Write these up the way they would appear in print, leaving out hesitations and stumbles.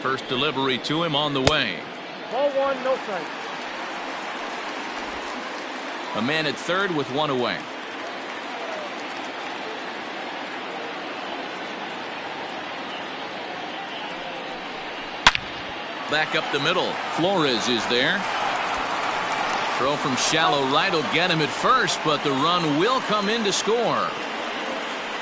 First delivery to him on the way. Ball one, no strike. A man at third with one away. Back up the middle. Flores is there. Throw from shallow right will get him at first, but the run will come in to score.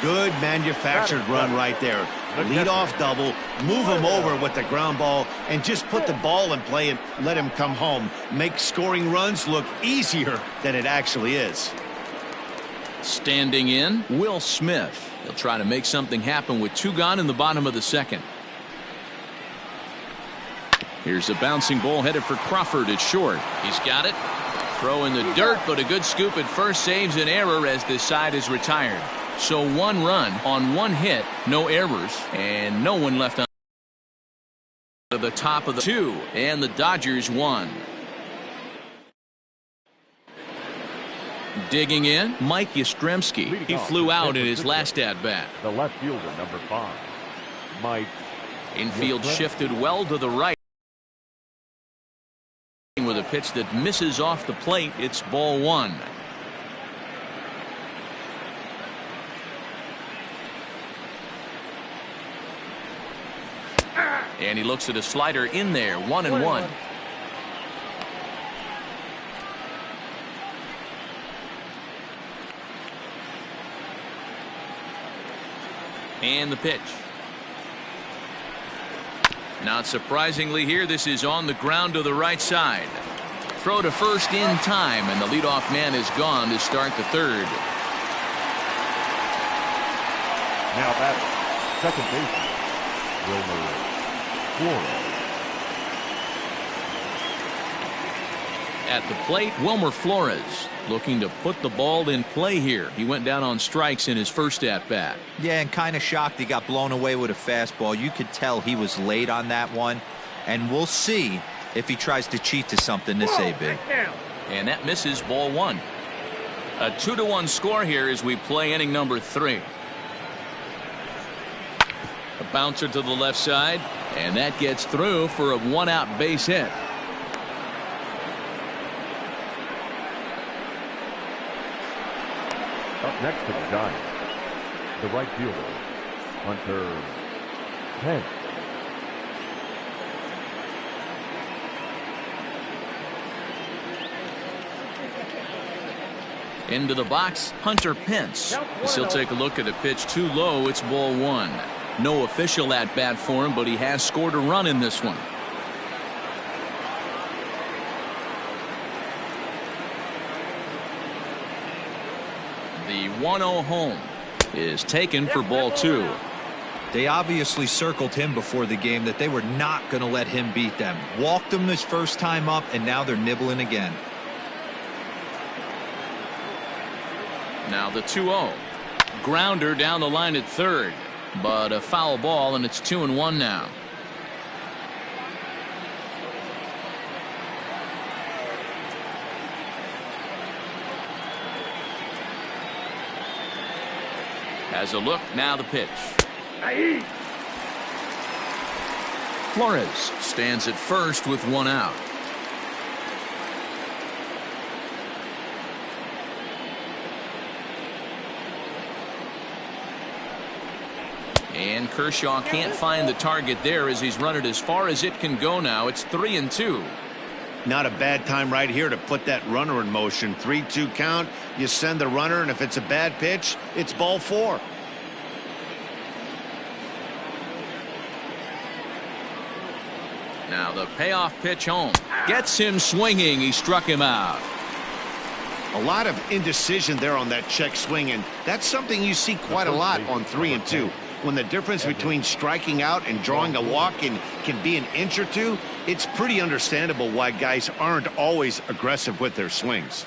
Good manufactured run right there. Lead off double, move him over with the ground ball, and just put the ball in play and let him come home. Make scoring runs look easier than it actually is. Standing in, Will Smith. He'll try to make something happen with two gone in the bottom of the second. Here's a bouncing ball headed for Crawford at short. He's got it. Throw in the dirt, but a good scoop at first saves an error as this side is retired. So one run on one hit, no errors, and no one left on the top of the two, and the Dodgers won. Digging in, Mike Yastrzemski. He flew out in his last at-bat. The left fielder, number 5, Mike. Infield shifted well to the right. With a pitch that misses off the plate, it's ball one. And he looks at a slider in there, 1-1. And the pitch. Not surprisingly here, this is on the ground to the right side. Throw to first in time, and the leadoff man is gone to start the third. Now that's second baseman, Wilmer Flores. At the plate, Wilmer Flores looking to put the ball in play here. He went down on strikes in his first at-bat. Yeah, and kind of shocked he got blown away with a fastball. You could tell he was late on that one, and we'll see if he tries to cheat to something this AB. And that misses, ball one. A 2-1 score here as we play inning number 3. A bouncer to the left side, and that gets through for a one-out base hit. Up next to the Giants, the right fielder, Hunter Pence. Into the box, Hunter Pence. As he'll take a look at a pitch too low, it's ball one. No official at bat for him, but he has scored a run in this one. The 1-0 home is taken for ball two. They obviously circled him before the game that they were not going to let him beat them. Walked him his first time up, and now they're nibbling again. Now the 2-0. Grounder down the line at third, but a foul ball, and it's 2-1 now. Has a look, now the pitch. Flores stands at first with one out. And Kershaw can't find the target there as he's run it as far as it can go now. It's 3-2. Not a bad time right here to put that runner in motion. 3-2 count. You send the runner, and if it's a bad pitch, it's ball 4. Now the payoff pitch home. Gets him swinging. He struck him out. A lot of indecision there on that check swing, and that's something you see quite a lot on 3-2. When the difference between striking out and drawing a walk can be an inch or two, it's pretty understandable why guys aren't always aggressive with their swings.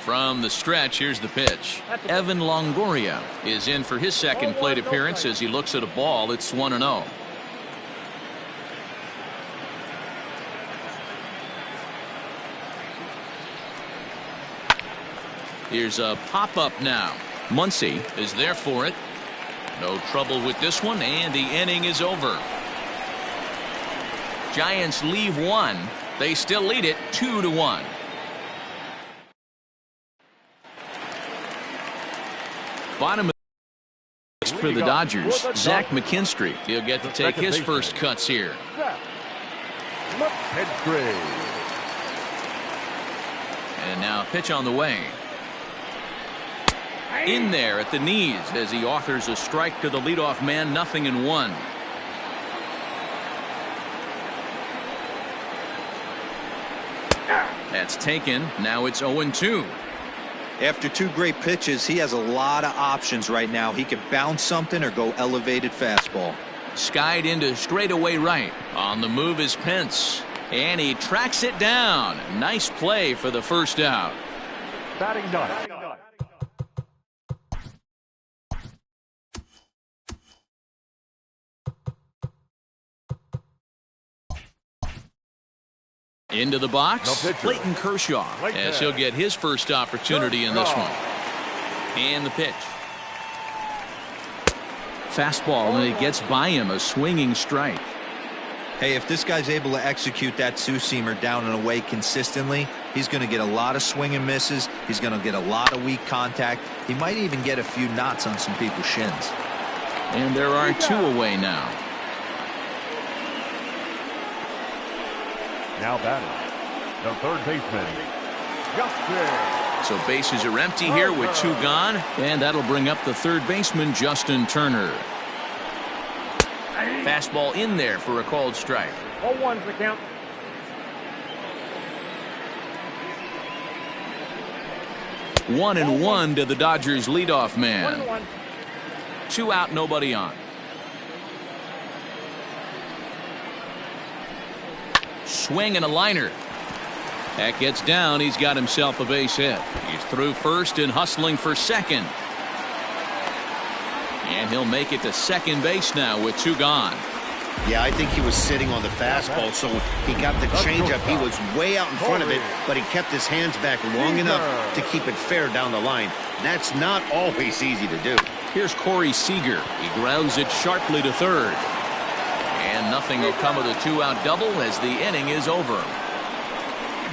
From the stretch, here's the pitch. Evan Longoria is in for his second plate appearance as he looks at a ball. It's 1-0. Here's a pop-up now. Muncy is there for it. No trouble with this one, and the inning is over. Giants leave one. They still lead it 2-1. Bottom of for the Dodgers, Zach McKinstry. He'll get to take his first cuts here. And now pitch on the way. In there at the knees as he offers a strike to the leadoff man. 0-1. That's taken. Now it's 0-2. After two great pitches, he has a lot of options right now. He could bounce something or go elevated fastball. Skied into straightaway right. On the move is Pence. And he tracks it down. Nice play for the first out. Batting ninth. Into the box, Clayton Kershaw, as he'll get his first opportunity in this one. And the pitch. Fastball, and it gets by him, a swinging strike. Hey, if this guy's able to execute that two-seamer down and away consistently, he's going to get a lot of swing and misses. He's going to get a lot of weak contact. He might even get a few knots on some people's shins. And there are two away now. Now batting, the third baseman, Justin. So bases are empty here with two gone, and that'll bring up the third baseman, Justin Turner. Fastball in there for a called strike. 0-1's the count. One and one to the Dodgers leadoff man. 2 out, nobody on. Swing and a liner. That gets down. He's got himself a base hit. He's through first and hustling for second. And he'll make it to second base now with 2 gone. Yeah, I think he was sitting on the fastball, so he got the changeup. He was way out in front of it, but he kept his hands back long enough to keep it fair down the line. That's not always easy to do. Here's Corey Seager. He grounds it sharply to third. And nothing will come of the 2-out double as the inning is over.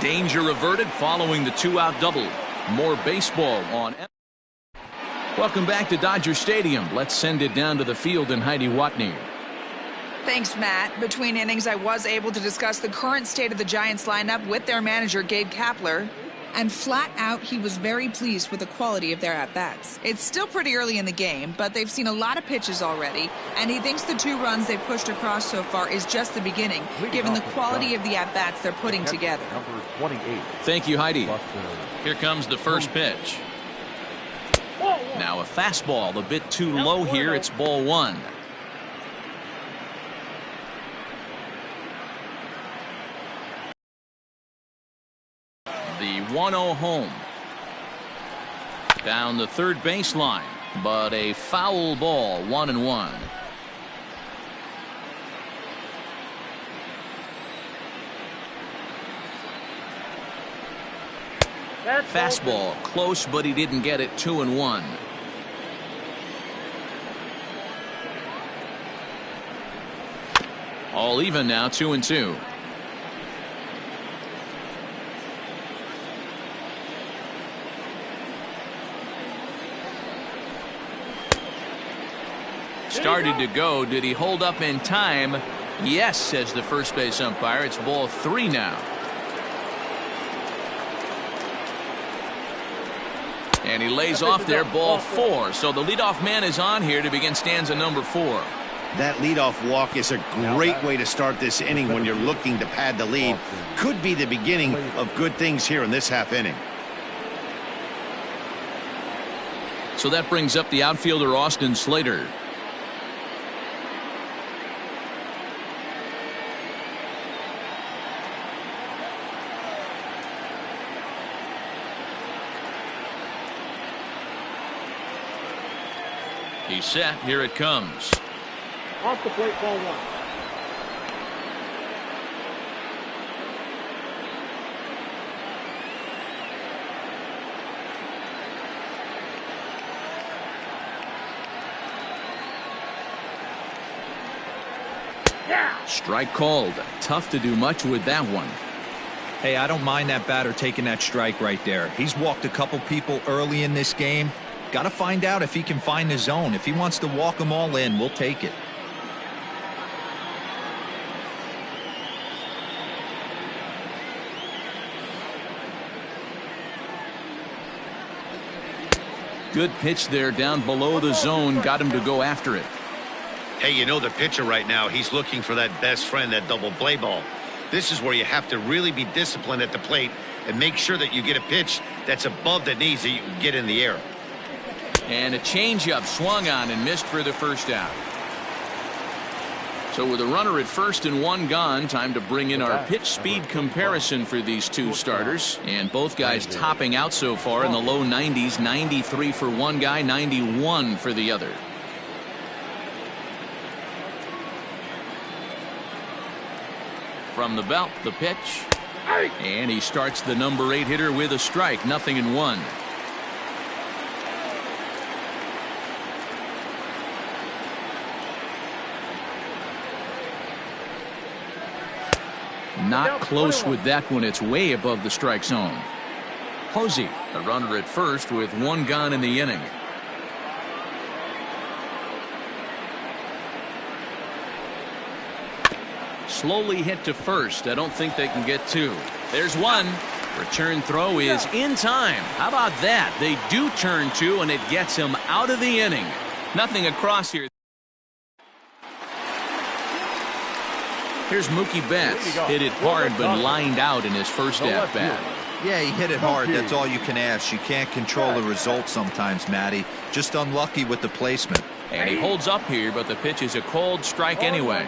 Danger averted following the 2-out double. More baseball on. Welcome back to Dodger Stadium. Let's send it down to the field and Heidi Watney. Thanks, Matt. Between innings, I was able to discuss the current state of the Giants lineup with their manager, Gabe Kapler. And flat out, he was very pleased with the quality of their at-bats. It's still pretty early in the game, but they've seen a lot of pitches already, and he thinks the 2 runs they've pushed across so far is just the beginning, given the quality of the at-bats they're putting together. Number 28. Thank you, Heidi. Here comes the first pitch. Now a fastball, a bit too low here. It's ball 1. The 1-0 home. Down the third baseline, but a foul ball, 1-1. Fastball close, but he didn't get it. 2-1. All even now, 2-2. Started to go. Did he hold up in time? Yes, says the first base umpire. It's ball 3 now. And he lays off there, ball 4. So the leadoff man is on here to begin stanza number 4. That leadoff walk is a great way to start this inning when you're looking to pad the lead. Could be the beginning of good things here in this half inning. So that brings up the outfielder, Austin Slater. He's set. Here it comes. Off the plate, ball 1. Strike called. Tough to do much with that one. Hey, I don't mind that batter taking that strike right there. He's walked a couple people early in this game. Got to find out if he can find the zone. If he wants to walk them all in, we'll take it. Good pitch there down below the zone. Got him to go after it. Hey, you know the pitcher right now, he's looking for that best friend, that double play ball. This is where you have to really be disciplined at the plate and make sure that you get a pitch that's above the knees that you can get in the air. And a changeup swung on and missed for the first out. So with a runner at first and one gone, time to bring in our pitch speed comparison for these two starters. And both guys topping out so far in the low 90s, 93 for one guy, 91 for the other. From the belt, the pitch. And he starts the number 8 hitter with a strike, 0-1. Not close with that one. It's way above the strike zone. Posey, a runner at first with one gone in the inning. Slowly hit to first. I don't think they can get two. There's one. Return throw is in time. How about that? They do turn two, and it gets him out of the inning. Nothing across here. Here's Mookie Betts. Hit it hard, but lined out in his first at-bat. Yeah, he hit it hard. That's all you can ask. You can't control the result sometimes, Matty. Just unlucky with the placement. And he holds up here, but the pitch is a cold strike anyway.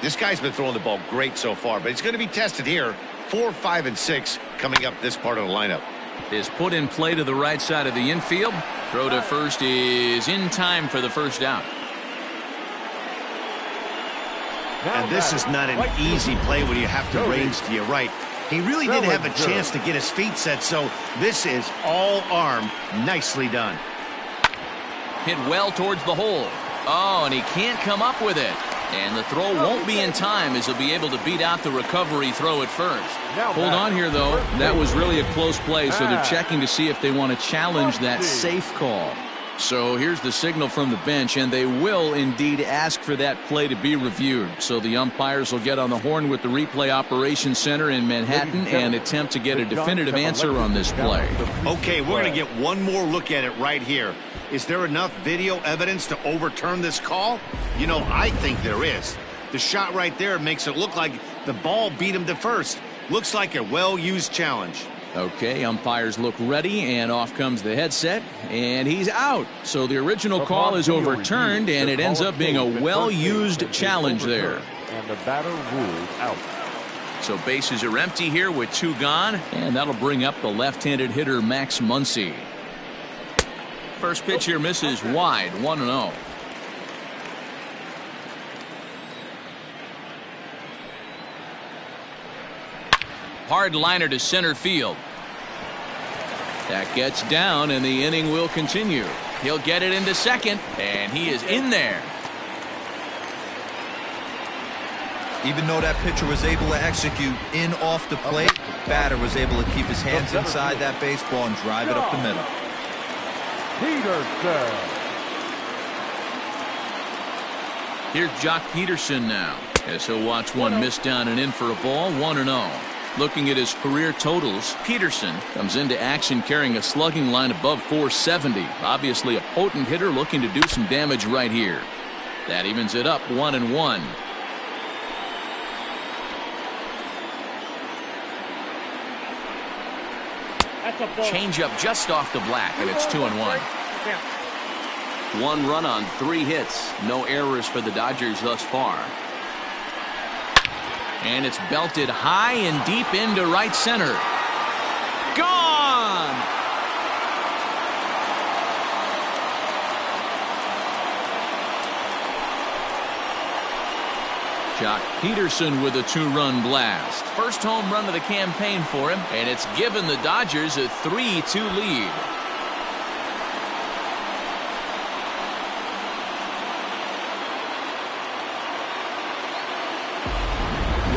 This guy's been throwing the ball great so far, but he's going to be tested here. 4, 5, and 6 coming up this part of the lineup. Is put in play to the right side of the infield. Throw to first is in time for the first out. And this is not an easy play when you have to range to your right. He really didn't have a chance to get his feet set, so this is all arm. Nicely done. Hit well towards the hole. Oh, and he can't come up with it. And the throw won't be in time as he'll be able to beat out the recovery throw at first. Hold on here, though. That was really a close play, so they're checking to see if they want to challenge that safe call. So here's the signal from the bench, and they will indeed ask for that play to be reviewed. So the umpires will get on the horn with the replay operations center in Manhattan and attempt to get a definitive answer on this play. Okay, we're going to get one more look at it right here. Is there enough video evidence to overturn this call? You know, I think there is. The shot right there makes it look like the ball beat him to first. Looks like a well-used challenge. Okay, umpires look ready, and off comes the headset, and he's out. So the original call is overturned, and it ends up being a well-used challenge there. And the batter ruled out. So bases are empty here with two gone, and that'll bring up the left-handed hitter Max Muncy. First pitch here misses wide, 1-0. Hard liner to center field. That gets down, and the inning will continue. He'll get it into second, and he is in there. Even though that pitcher was able to execute in off the plate, batter was able to keep his hands inside that baseball and drive it up the middle. Peterson. Here's Jock Peterson now, as he'll watch one miss down and in for a ball, 1-0. Looking at his career totals, Peterson comes into action carrying a slugging line above 470. Obviously a potent hitter looking to do some damage right here. That evens it up, 1-1. Changeup just off the black, and it's 2-1. One run on 3 hits. No errors for the Dodgers thus far. And it's belted high and deep into right center. Gone! Jock Peterson with a 2-run blast. First home run of the campaign for him, and it's given the Dodgers a 3-2 lead.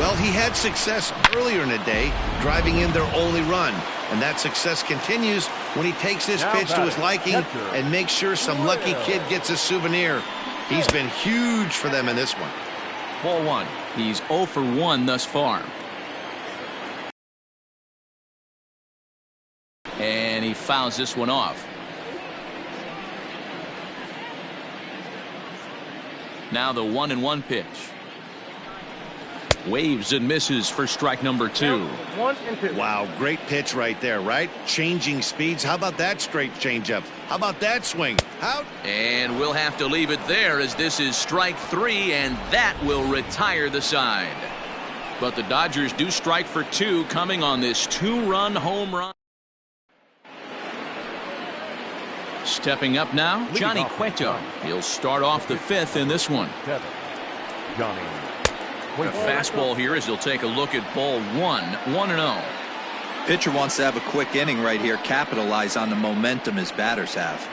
Well, he had success earlier in the day, driving in their only run. And that success continues when he takes this pitch to his liking and makes sure some lucky kid gets a souvenir. He's been huge for them in this one. Ball one. He's 0 for 1 thus far. And he fouls this one off. Now the 1-1 pitch. Waves and misses for strike number 2. 1-2. Wow, great pitch right there, right? Changing speeds. How about that straight changeup? How about that swing? Out. And we'll have to leave it there as this is strike 3, and that will retire the side. But the Dodgers do strike for 2 coming on this 2-run home run. Stepping up now, Johnny Cueto. He'll start off the 5th in this one. Johnny. A fastball here as he'll take a look at ball 1, 1-0. Pitcher wants to have a quick inning right here, capitalize on the momentum his batters have.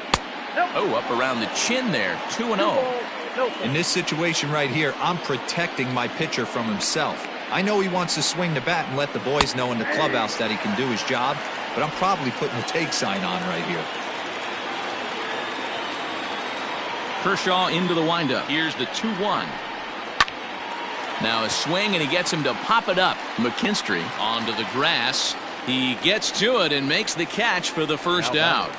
Oh, up around the chin there, 2-0. In this situation right here, I'm protecting my pitcher from himself. I know he wants to swing the bat and let the boys know in the clubhouse that he can do his job, but I'm probably putting the take sign on right here. Kershaw into the windup. Here's the 2-1. Now a swing, and he gets him to pop it up. McKinstry onto the grass. He gets to it and makes the catch for the first out.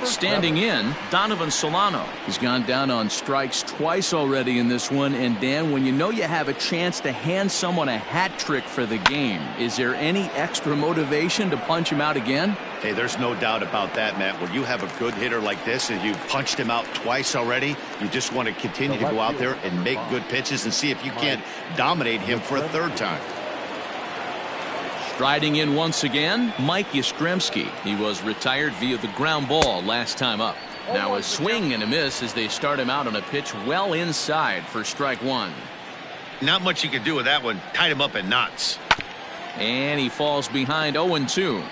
Standing in, Donovan Solano. He's gone down on strikes twice already in this one. And Dan, when you know you have a chance to hand someone a hat trick for the game, is there any extra motivation to punch him out again? Hey, there's no doubt about that, Matt. When you have a good hitter like this and you've punched him out twice already, you just want to continue to go out there and make good pitches and see if you can't dominate him for a third time. Striding in once again, Mike Yastrzemski. He was retired via the ground ball last time up. Now a swing and a miss as they start him out on a pitch well inside for strike 1. Not much you can do with that one. Tied him up in knots. And he falls behind 0-2.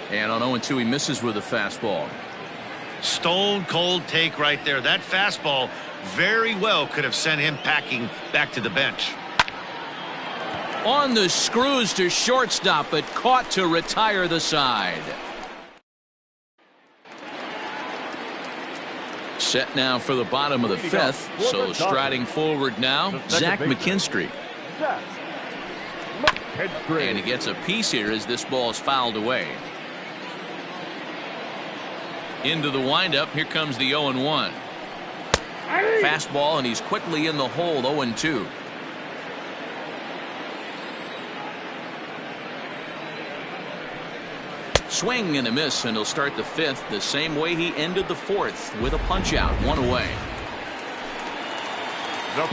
And on 0-2 he misses with a fastball. Stone cold take right there. That fastball very well could have sent him packing back to the bench. On the screws to shortstop, but caught to retire the side. Set now for the bottom of the 5th. So striding forward now, Zach McKinstry. And he gets a piece here as this ball is fouled away. Into the windup. Here comes the 0-1. Fastball, and he's quickly in the hole. 0-2. Swing and a miss, and he'll start the 5th the same way he ended the 4th with a punch out. 1 away.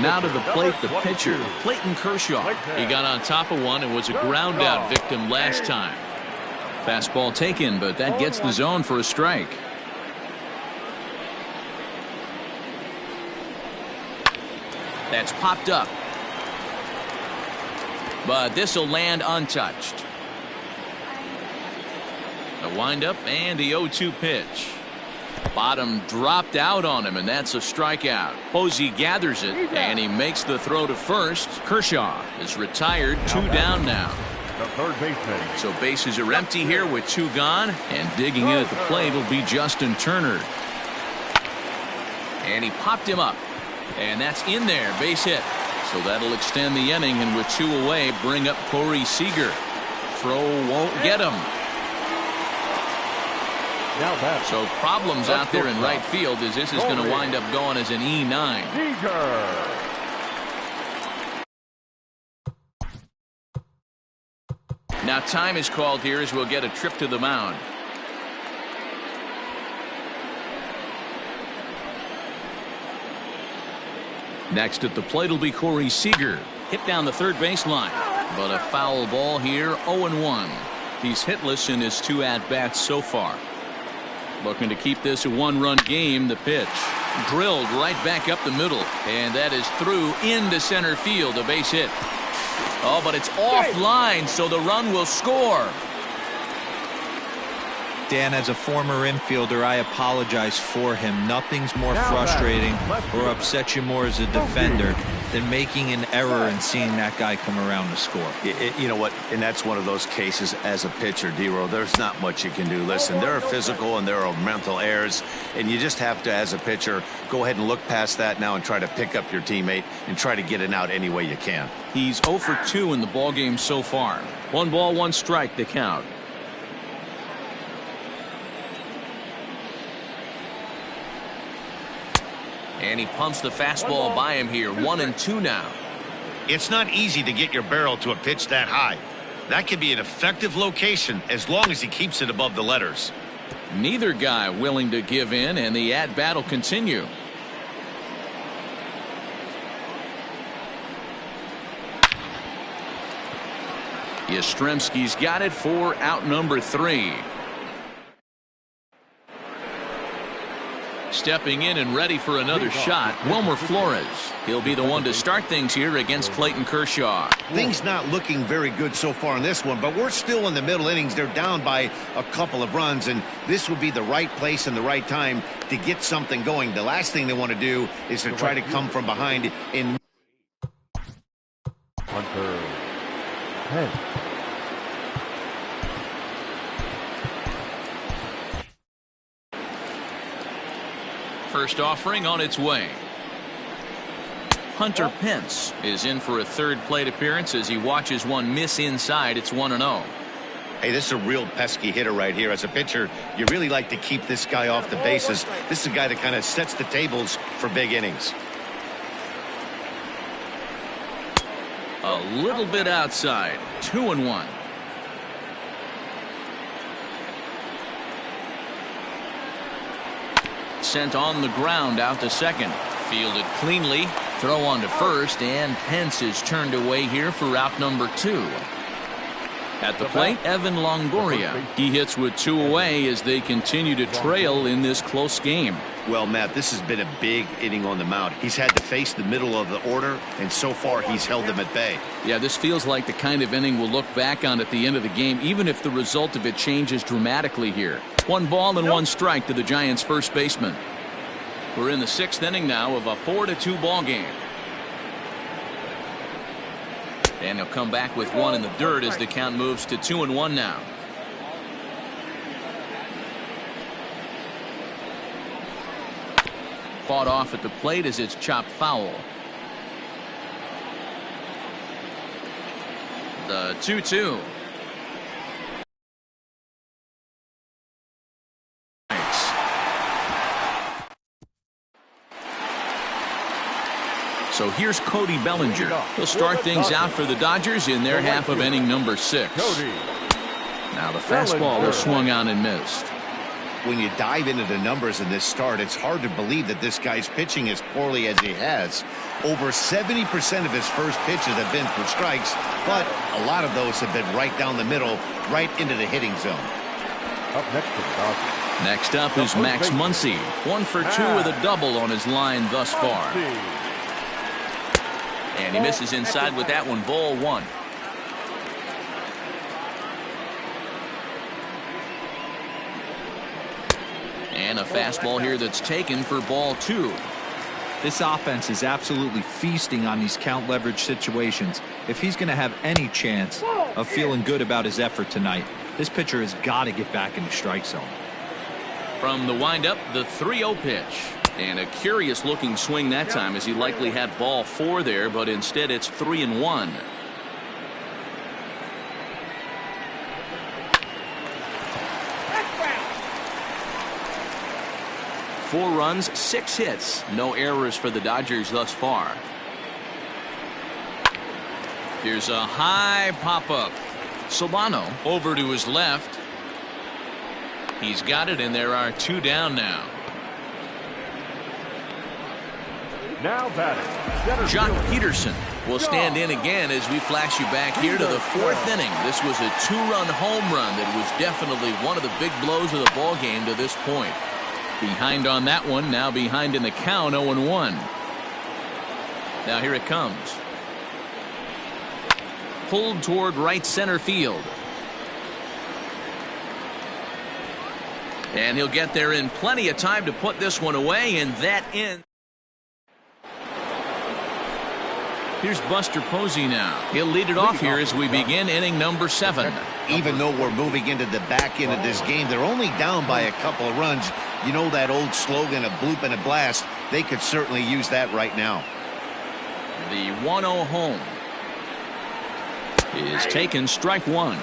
Now to the plate, the pitcher, Clayton Kershaw. He got on top of one and was a ground out victim last time. Fastball taken, but that gets the zone for a strike. That's popped up. But this will land untouched. The windup and the 0-2 pitch. Bottom dropped out on him, and that's a strikeout. Posey gathers it, and he makes the throw to first. Kershaw is retired. 2 down now. The third baseman. So bases are empty here with 2 gone, and digging in at the plate will be Justin Turner. And he popped him up, and that's in there. Base hit. So that'll extend the inning, and with 2 away, bring up Corey Seager. Throw won't get him. So problems out there in right field as this is going to wind up going as an E9. Now time is called here as we'll get a trip to the mound. Next at the plate will be Corey Seager. Hit down the third baseline, but a foul ball here. 0-1. He's hitless in his 2 at-bats so far. Looking to keep this a 1-run game. The pitch drilled right back up the middle, and that is through into center field. A base hit. Oh, but it's offline, so the run will score. Dan, as a former infielder, I apologize for him. Nothing's more frustrating or upsets you more as a defender than making an error and seeing that guy come around to score. You know what? And that's one of those cases as a pitcher, D-Row. There's not much you can do. Listen, there are physical and there are mental errors, and you just have to, as a pitcher, go ahead and look past that now and try to pick up your teammate and try to get it out any way you can. He's 0 for 2 in the ballgame so far. 1 ball, 1 strike, the count. And he pumps the fastball by him here. 1-2 now. It's not easy to get your barrel to a pitch that high. That could be an effective location as long as he keeps it above the letters. Neither guy willing to give in, and the at-bat will continue. Yastrzemski's got it for out number 3. Stepping in and ready for another shot, Wilmer Flores. He'll be the one to start things here against Clayton Kershaw. Things not looking very good so far in this one, but we're still in the middle innings. They're down by a couple of runs, and this would be the right place and the right time to get something going. The last thing they want to do is to try to come from behind in. Hunter 10. First offering on its way. Hunter Pence is in for a third plate appearance as he watches one miss inside. It's 1-0. Hey, this is a real pesky hitter right here. As a pitcher, you really like to keep this guy off the bases. This is a guy that kind of sets the tables for big innings. A little bit outside. 2-1. Sent on the ground out to second. Fielded cleanly. Throw on to first, and Pence is turned away here for out number 2. At the plate, Evan Longoria. He hits with 2 away as they continue to trail in this close game. Well, Matt, this has been a big inning on the mound. He's had to face the middle of the order, and so far he's held them at bay. Yeah, this feels like the kind of inning we'll look back on at the end of the game, even if the result of it changes dramatically here. 1 ball and 1 strike to the Giants' first baseman. We're in the 6th inning now of a 4-2 ball game. And he'll come back with 1 in the dirt as the count moves to 2-1 now. Fought off at the plate as it's chopped foul. The 2-2. So here's Cody Bellinger. He'll start things out for the Dodgers in their half of inning number 6. Now the fastball is swung on and missed. When you dive into the numbers in this start, it's hard to believe that this guy's pitching as poorly as he has. Over 70% of his first pitches have been for strikes, but a lot of those have been right down the middle, right into the hitting zone. Up next to the Dodgers. Next up is Max Muncy. 1 for 2 with a double on his line thus far. And he misses inside with that one. Ball 1. And a fastball here that's taken for ball 2. This offense is absolutely feasting on these count leverage situations. If he's going to have any chance of feeling good about his effort tonight, this pitcher has got to get back in the strike zone. From the windup, the 3-0 pitch. And a curious looking swing that time as he likely had ball 4 there, but instead it's 3-1. Four runs, 6 hits. No errors for the Dodgers thus far. Here's a high pop-up. Solano over to his left. He's got it, and there are 2 down now. Now batting, Jock Peterson will stand in again as we flash you back here to the 4th inning. This was a 2-run home run that was definitely one of the big blows of the ball game to this point. Behind on that one, now behind in the count, 0-1. Now here it comes. Pulled toward right center field. And he'll get there in plenty of time to put this one away, and that ends. Here's Buster Posey now. He'll lead it off here as we begin inning number 7. Even though we're moving into the back end of this game, they're only down by a couple of runs. You know that old slogan, a bloop and a blast. They could certainly use that right now. The 1-0 home is taken, strike 1.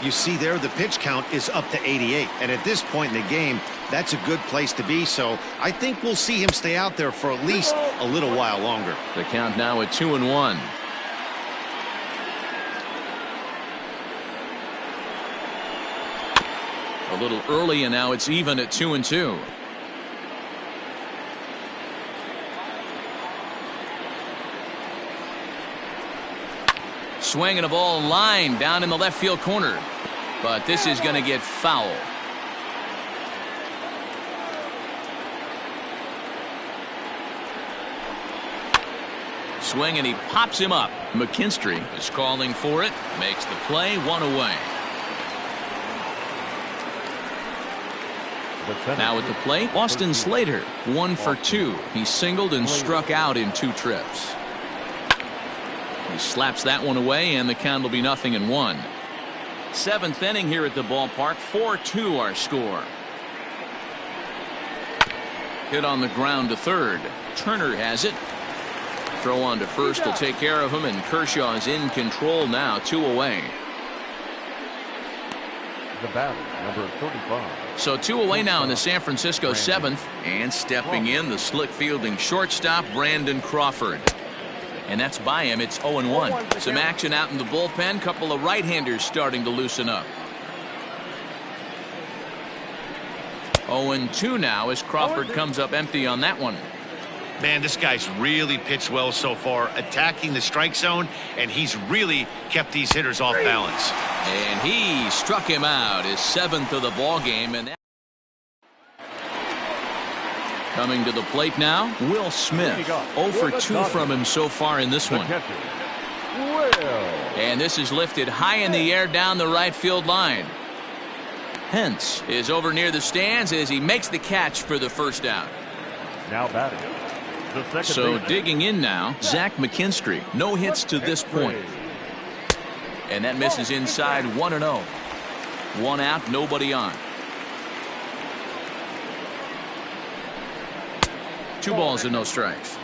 You see there, the pitch count is up to 88. And at this point in the game, that's a good place to be. So I think we'll see him stay out there for at least a little while longer. The count now at 2-1. A little early, and now it's even at 2-2. Swinging a ball line down in the left field corner. But this is going to get foul. Swing, and he pops him up. McKinstry is calling for it. Makes the play, 1 away. Now at the plate, Austin Slater, 1 for 2. He singled and struck out in 2 trips. He slaps that one away, and the count will be 0-1. 7th inning here at the ballpark. 4-2 our score. Hit on the ground to third. Turner has it. Throw on to first will take care of him, and Kershaw is in control now, 2 away. The batter, number 35. So 2 away now in the San Francisco 7th, and stepping in, the slick fielding shortstop Brandon Crawford. And that's by him. It's 0-1. Some action out in the bullpen. Couple of right-handers starting to loosen up. 0-2 now as Crawford comes up empty on that one. Man, this guy's really pitched well so far, attacking the strike zone, and he's really kept these hitters off balance. And he struck him out, his 7th of the ball game. And coming to the plate now, Will Smith. 0 for 2 from him so far in this one. And this is lifted high in the air down the right field line. Hence is over near the stands as he makes the catch for the first out. Now batting. So digging in now, Zach McKinstry. No hits to this point. And that misses inside, 1-0. 1 out, nobody on. 2 balls and no strikes.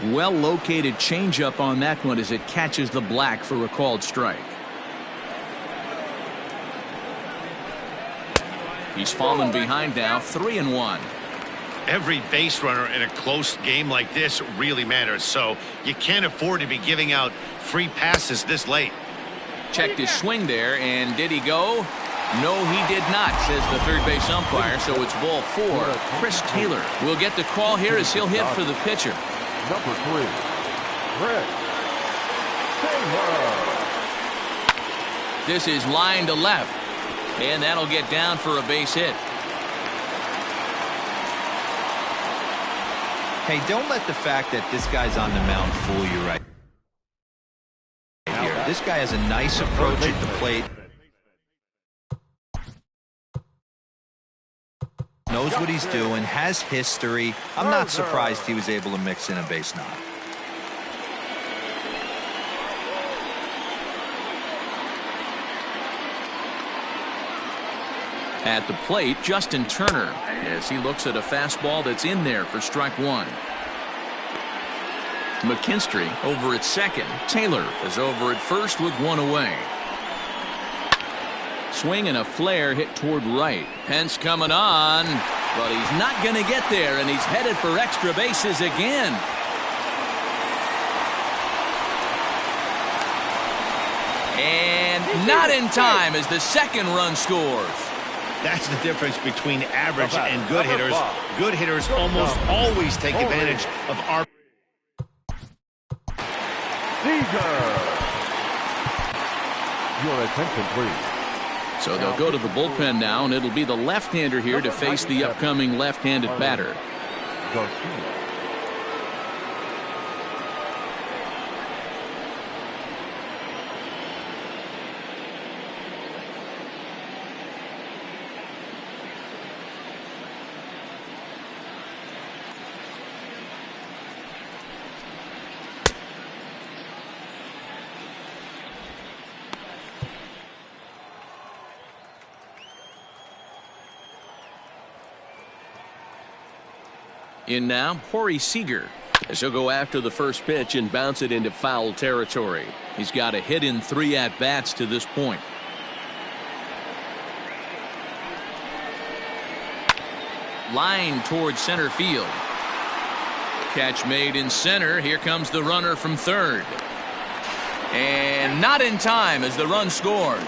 Well located changeup on that one as it catches the black for a called strike. He's fallen behind now, 3-1. Every base runner in a close game like this really matters, so you can't afford to be giving out free passes this late. Checked his swing there, and did he go? No, he did not, says the third base umpire, so it's ball 4. Chris Taylor will get the call here as he'll hit for the pitcher. Number 3, Chris Taylor. This is line to left, and that'll get down for a base hit. Hey, don't let the fact that this guy's on the mound fool you right here. This guy has a nice approach at the plate. Knows what he's doing, has history. I'm not surprised he was able to mix in a base knock. At the plate, Justin Turner, as he looks at a fastball that's in there for strike 1. McKinstry over at second. Taylor is over at first with 1 away. Swing and a flare hit toward right. Pence coming on, but he's not going to get there, and he's headed for extra bases again. And not in time as the second run scores. That's the difference between average and good hitters. Good hitters almost always take advantage of our. Your attention, please. So they'll go to the bullpen now, and it'll be the left-hander here to face the upcoming left-handed batter. In now, Corey Seager, as he'll go after the first pitch and bounce it into foul territory. He's got a hit in 3 at-bats to this point. Line towards center field. Catch made in center. Here comes the runner from third. And not in time as the run scores.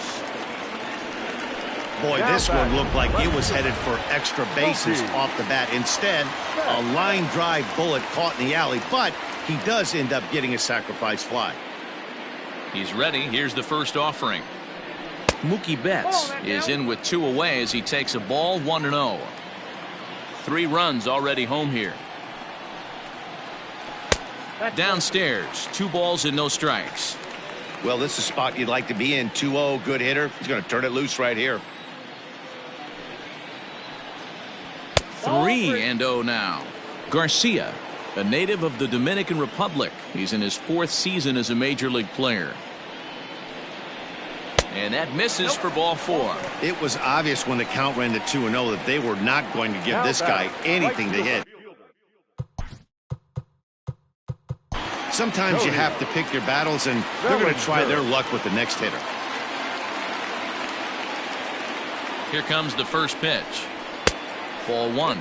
Boy, this one looked like it was headed for extra bases off the bat. Instead, a line drive bullet caught in the alley, but he does end up getting a sacrifice fly. He's ready. Here's the first offering. Mookie Betts is in with 2 away as he takes a ball 1-0. 3 runs already home here. Downstairs, 2 balls and no strikes. Well, this is a spot you'd like to be in. 2-0, good hitter. He's going to turn it loose right here. 3-0 now. Garcia, a native of the Dominican Republic. He's in his 4th season as a major league player. And that misses for ball 4. It was obvious when the count ran to 2-0 that they were not going to give this guy anything to hit. Sometimes you have to pick your battles, and they're going to try their luck with the next hitter. Here comes the first pitch. Ball 1.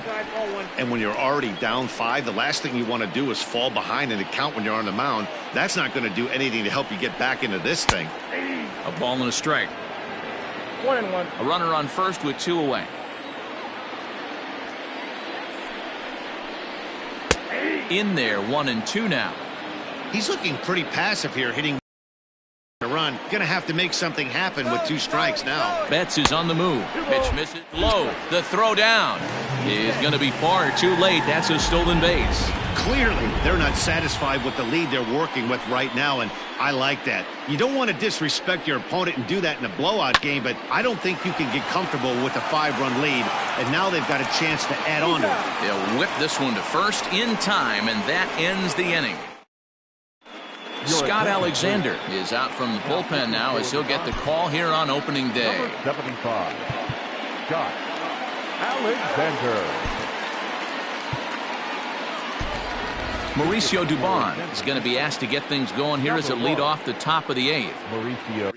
And when you're already down 5, the last thing you want to do is fall behind in the count when you're on the mound. That's not going to do anything to help you get back into this thing. A ball and a strike. 1-1. A runner on first with 2 away. In there, 1-2 now. He's looking pretty passive here, hitting a run. Going to have to make something happen with 2 strikes now. Betts is on the move. Pitch misses low. The throw down is going to be far too late. That's a stolen base. Clearly, they're not satisfied with the lead they're working with right now, and I like that. You don't want to disrespect your opponent and do that in a blowout game, but I don't think you can get comfortable with a 5-run lead, and now they've got a chance to add on to it. They'll whip this one to first in time, and that ends the inning. Scott Alexander is out from the bullpen now as he'll get the call here on opening day. Number 75, Scott Alexander. Mauricio Dubon is going to be asked to get things going here as it lead off the top of the 8th. Mauricio Dubon.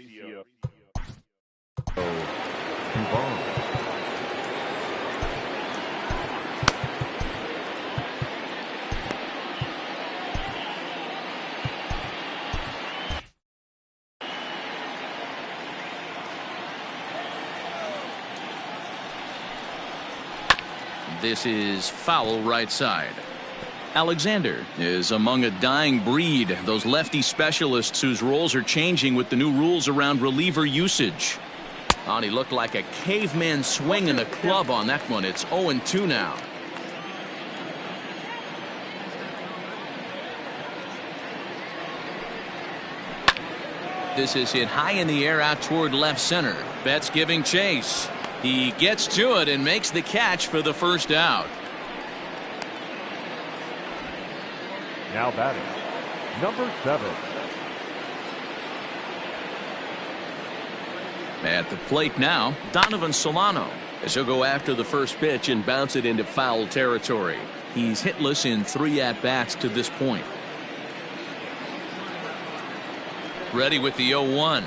This is foul right side. Alexander is among a dying breed, those lefty specialists whose roles are changing with the new rules around reliever usage. And he looked like a caveman swinging a club on that one. It's 0-2 now. This is hit high in the air out toward left center. Betts giving chase. He gets to it and makes the catch for the first out. Now batting, number 7. At the plate now, Donovan Solano, as he'll go after the first pitch and bounce it into foul territory. He's hitless in 3 at-bats to this point. Ready with the 0-1.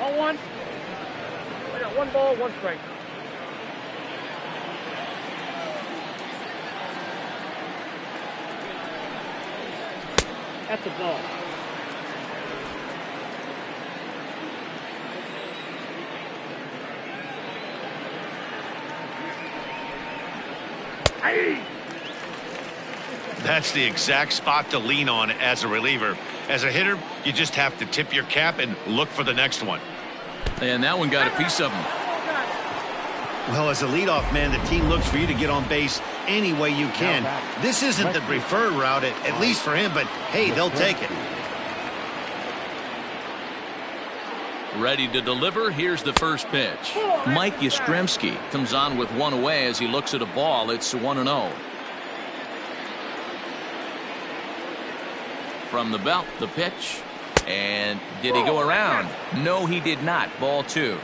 0-1. I got 1 ball, 1 strike. That's a ball. That's the exact spot to lean on as a reliever. As a hitter, you just have to tip your cap and look for the next one. And that one got a piece of him. Well, as a leadoff man, the team looks for you to get on base any way you can. This isn't the preferred route, at least for him, but hey, they'll take it. Ready to deliver. Here's the first pitch. Mike Yastrzemski comes on with 1 away as he looks at a ball. It's 1-0. From the belt, the pitch. And did he go around? No, he did not. Ball 2.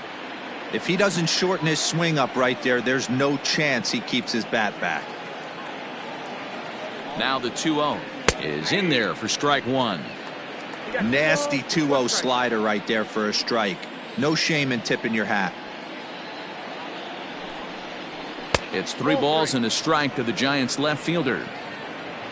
If he doesn't shorten his swing up right there, there's no chance he keeps his bat back. Now the 2-0 is in there for strike one. Nasty 2-0 slider right there for a strike. No shame in tipping your hat. It's 3 balls and a strike to the Giants left fielder.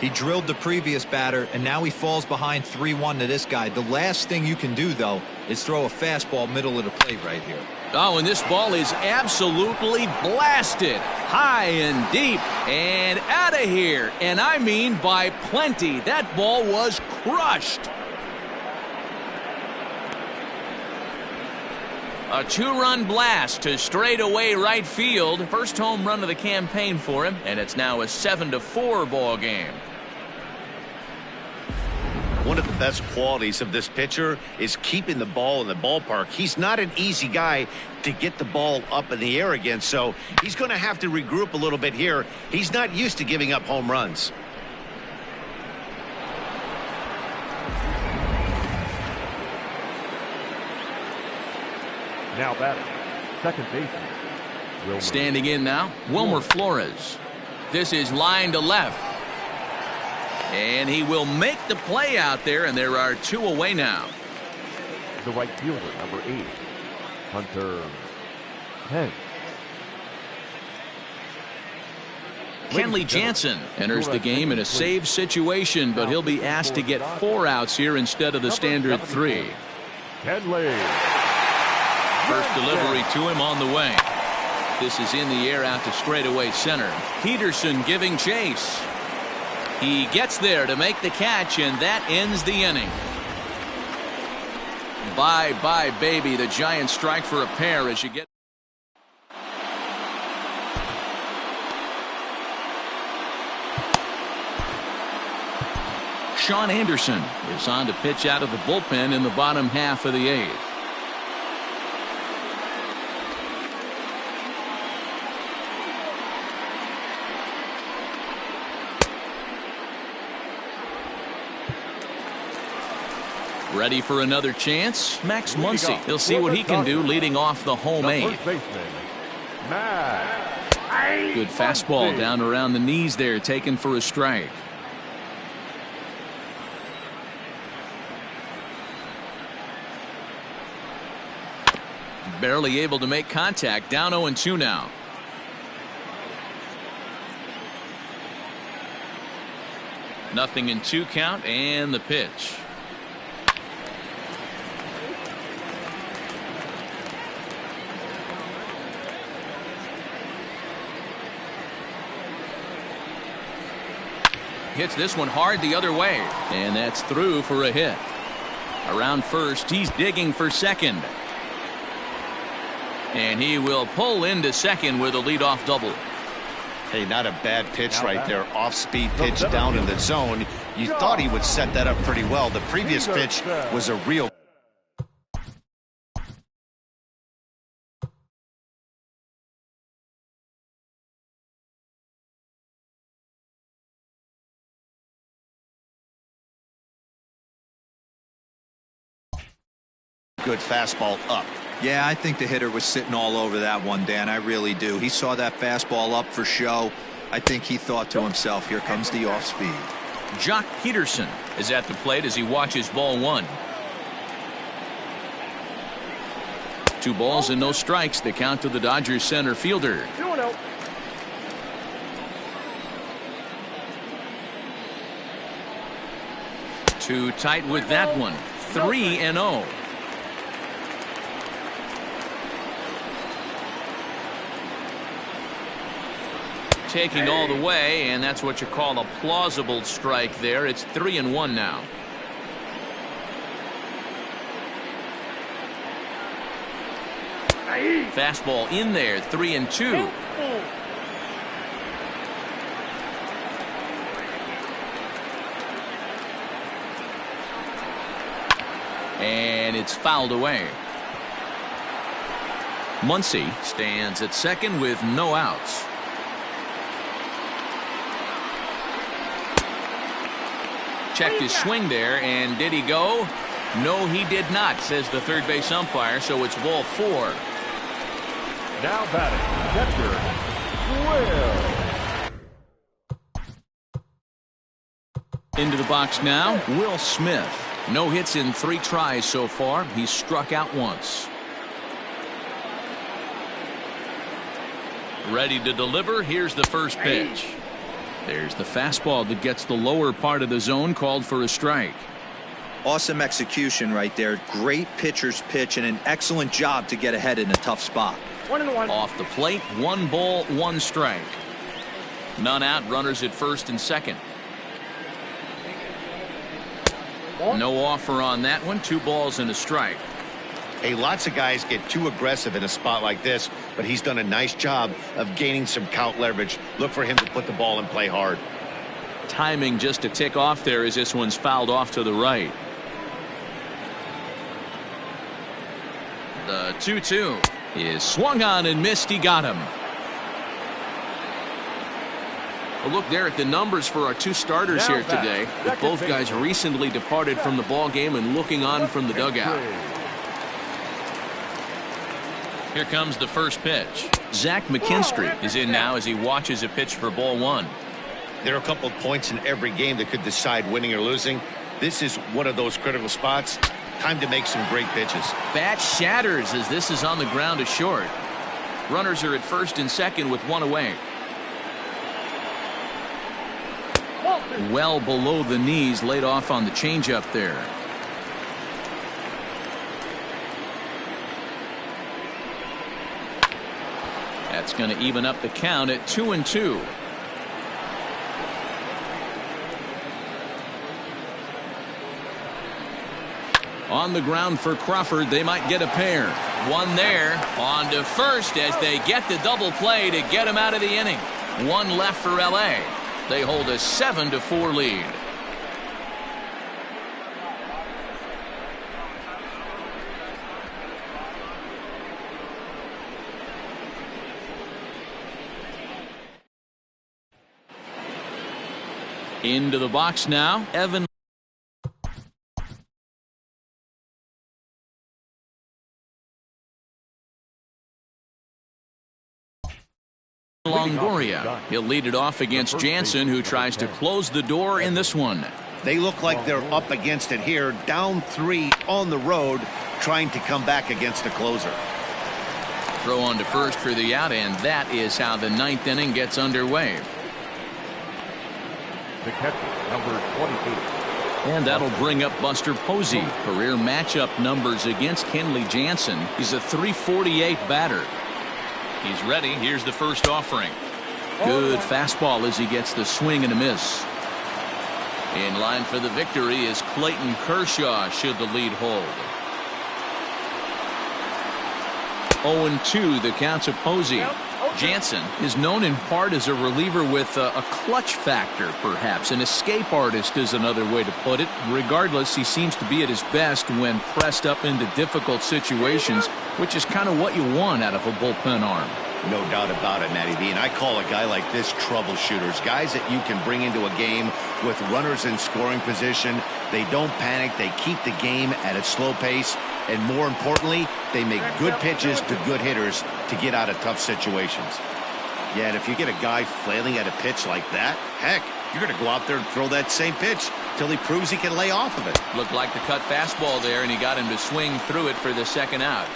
He drilled the previous batter, and now he falls behind 3-1 to this guy. The last thing you can do, though, is throw a fastball middle of the plate right here. Oh, and this ball is absolutely blasted. High and deep and out of here. And I mean by plenty. That ball was crushed. A 2-run blast to straightaway right field. First home run of the campaign for him, and it's now a 7-4 ball game. One of the best qualities of this pitcher is keeping the ball in the ballpark. He's not an easy guy to get the ball up in the air again, so he's going to have to regroup a little bit here. He's not used to giving up home runs. Now batting, second baseman. Standing in now, Wilmer Flores. This is line to left. And he will make the play out there, and there are 2 away now. The right fielder, number 8, Hunter Pence. Kenley Jansen enters the game in a save situation, but he'll be asked to get 4 outs here instead of the standard 3. Kenley. First delivery to him on the way. This is in the air out to straightaway center. Peterson giving chase. He gets there to make the catch, and that ends the inning. Bye-bye, baby. The Giants strike for a pair as you get. Sean Anderson is on to pitch out of the bullpen in the bottom half of the 8th. Ready for another chance? Max Muncy. He'll see what he can do leading off the home 8th. Good fastball down around the knees there, taken for a strike. Barely able to make contact. Down 0-2 now. Nothing in 2 count, and the pitch. Hits this one hard the other way, and that's through for a hit. Around first, he's digging for second. And he will pull into second with a leadoff double. Hey, not a bad pitch right there. Off-speed pitch down in the zone. You thought he would set that up pretty well. The previous pitch was a real. Good fastball up. Yeah, I think the hitter was sitting all over that one, Dan. I really do. He saw that fastball up for show. I think he thought to himself, here comes the off speed. Jock Peterson is at the plate as he watches ball 1. 2 balls and no strikes. The count to the Dodgers center fielder. 2-0. Too tight with that one. 3-0. Taking all the way, and that's what you call a plausible strike there. It's 3-1 now. Fastball in there, 3-2. And it's fouled away. Muncy stands at second with no outs. Checked his swing there, and did he go? No, he did not, says the third base umpire, so it's ball 4. Now batting, catcher, Will. Into the box now, Will Smith. No hits in 3 tries so far. He's struck out once. Ready to deliver. Here's the first pitch. There's the fastball that gets the lower part of the zone, called for a strike. Awesome execution right there. Great pitcher's pitch and an excellent job to get ahead in a tough spot. 1-1. Off the plate, 1 ball, 1 strike. None out, runners at first and second. No offer on that one. 2 balls and a strike. Hey, lots of guys get too aggressive in a spot like this, but he's done a nice job of gaining some count leverage. Look for him to put the ball and play hard. Timing just a tick off there as this one's fouled off to the right. The 2-2 is swung on and missed. He got him. A look there at the numbers for our 2 starters here today. With both guys recently departed from the ball game and looking on from the dugout. Here comes the first pitch. Zach McKinstry is in now as he watches a pitch for ball 1. There are a couple of points in every game that could decide winning or losing. This is one of those critical spots. Time to make some great pitches. Bat shatters as this is on the ground to short. Runners are at first and second with 1 away. Well below the knees, laid off on the changeup there. That's going to even up the count at 2-2. On the ground for Crawford. They might get a pair. One there. On to first as they get the double play to get him out of the inning. 1 left for LA. They hold a 7-4 lead. Into the box now, Evan Longoria. He'll lead it off against Jansen, who tries to close the door in this one. They look like they're up against it here, down 3 on the road, trying to come back against a closer. Throw on to first for the out, and that is how the 9th inning gets underway. The catcher, number 28. And that'll bring up Buster Posey. Career matchup numbers against Kenley Jansen. He's a .348 batter. He's ready. Here's the first offering. Good fastball as he gets the swing and a miss. In line for the victory is Clayton Kershaw, should the lead hold. 0-2 the count to Posey. Jansen is known in part as a reliever with a clutch factor, perhaps. An escape artist is another way to put it. Regardless, he seems to be at his best when pressed up into difficult situations, which is kind of what you want out of a bullpen arm. No doubt about it, Matty B. And I call a guy like this troubleshooters. Guys that you can bring into a game with runners in scoring position. They don't panic. They keep the game at a slow pace. And more importantly, they make good pitches to good hitters to get out of tough situations. Yeah, and if you get a guy flailing at a pitch like that, heck, you're going to go out there and throw that same pitch till he proves he can lay off of it. Looked like the cut fastball there, and he got him to swing through it for the second out.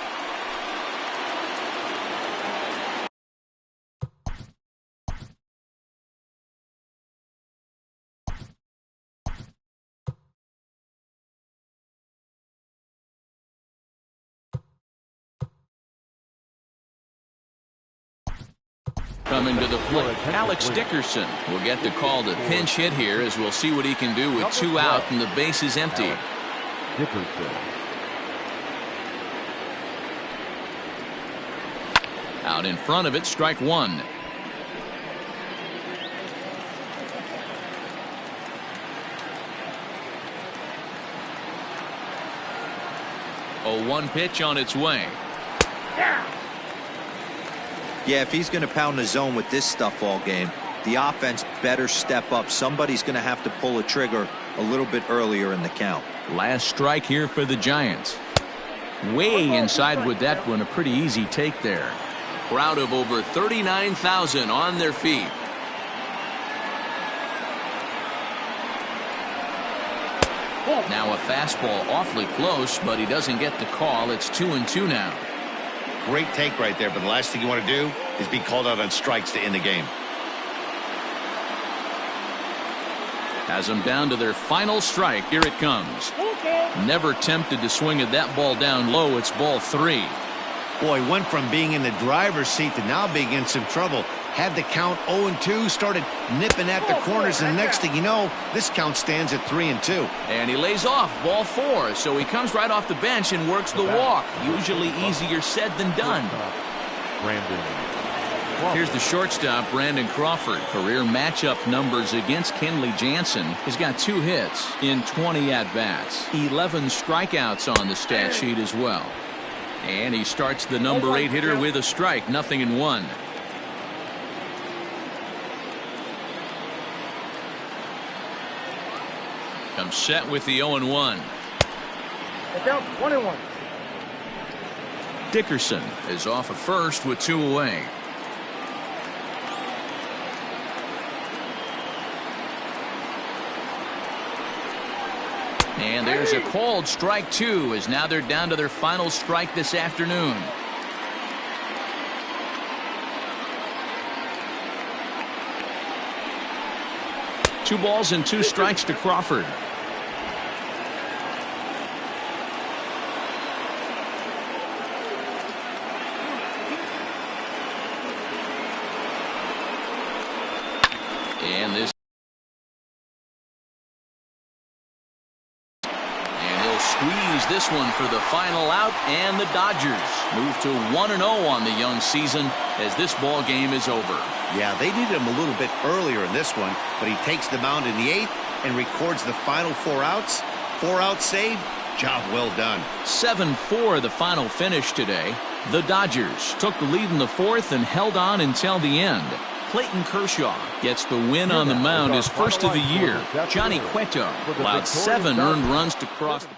Coming to the plate, Alex Dickerson will get the call to pinch hit here, as we'll see what he can do with 2 out and the base is empty. Out in front of it, strike 1. A 1 pitch on its way. Yeah, if he's going to pound the zone with this stuff all game, the offense better step up. Somebody's going to have to pull a trigger a little bit earlier in the count. Last strike here for the Giants. Way inside with that one. A pretty easy take there. Crowd of over 39,000 on their feet. Now a fastball awfully close, but he doesn't get the call. It's 2-2 now. Great take right there, but the last thing you want to do is be called out on strikes to end the game. Has them down to their final strike. Here it comes. Never tempted to swing at that ball down low. It's ball 3. Boy, went from being in the driver's seat to now being in some trouble. Had the count 0-2, started nipping at the corners, and the next thing you know, this count stands at 3-2. And he lays off ball 4, so he comes right off the bench and works the walk. Usually easier said than done. Here's the shortstop, Brandon Crawford. Career matchup numbers against Kenley Jansen. He's got 2 hits in 20 at-bats. 11 strikeouts on the stat sheet as well. And he starts the number 8 hitter with a strike, 0-1. Comes set with the 0-1. Down 1-1. Dickerson is off at first with 2 away. And there's a called strike 2, as now they're down to their final strike this afternoon. Two balls and 2 strikes to Crawford. And this. Squeeze this one for the final out, and the Dodgers move to 1-0 on the young season as this ball game is over. Yeah, they needed him a little bit earlier in this one, but he takes the mound in the 8th and records the final 4 outs. 4 out save. Job well done. 7-4 the final finish today. The Dodgers took the lead in the 4th and held on until the end. Clayton Kershaw gets the win on the mound, his first of the year. Johnny Cueto allowed 7 earned runs to cross the